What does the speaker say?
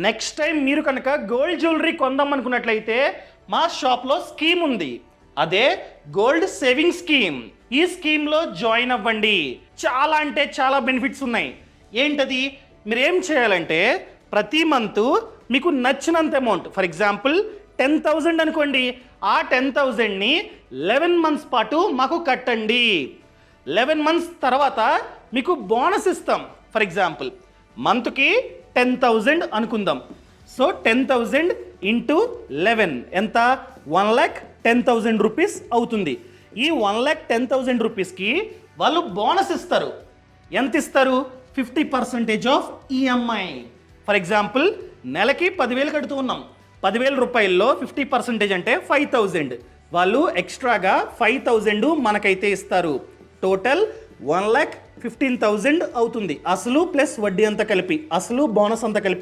Next time మీరు కనుక gold jewellery కొందాం అనుకున్నట్లయితే మా షాప్లో స్కీమ్ ఉంది, అదే గోల్డ్ సేవింగ్ స్కీమ్. ఈ స్కీమ్లో జాయిన్ అవ్వండి. చాలా అంటే చాలా బెనిఫిట్స్ ఉన్నాయి. ఏంటది? మీరు ఏం చేయాలంటే ప్రతి మంత్ మీకు నచ్చినంత అమౌంట్, ఫర్ ఎగ్జాంపుల్ 10,000 అనుకోండి, ఆ 10,000ని 11 మంత్స్ పాటు మాకు కట్టండి. 11 మంత్స్ తర్వాత మీకు బోనస్ ఇస్తాం. ఫర్ ఎగ్జాంపుల్ మంత్కి 10,000 అనుకుందాం. సో 10,000 ఇంటూ 11 ఎంత? 1,10,000 రూపీస్ అవుతుంది. ఈ 1,10,000 రూపీస్కి వాళ్ళు బోనస్ ఇస్తారు. ఎంత ఇస్తారు? 50% ఆఫ్ ఈఎంఐ. ఫర్ ఎగ్జాంపుల్ నెలకి 10,000 కడుతూ ఉన్నాం. 10,000 రూపాయల్లో 50% అంటే 5,000. వాళ్ళు ఎక్స్ట్రాగా 5,000 మనకైతే ఇస్తారు. టోటల్ 1,15,000 అవుతుంది. అసలు ప్లస్ వడ్డీ అంతా కలిపి, అసలు బోనస్ అంతా కలిపి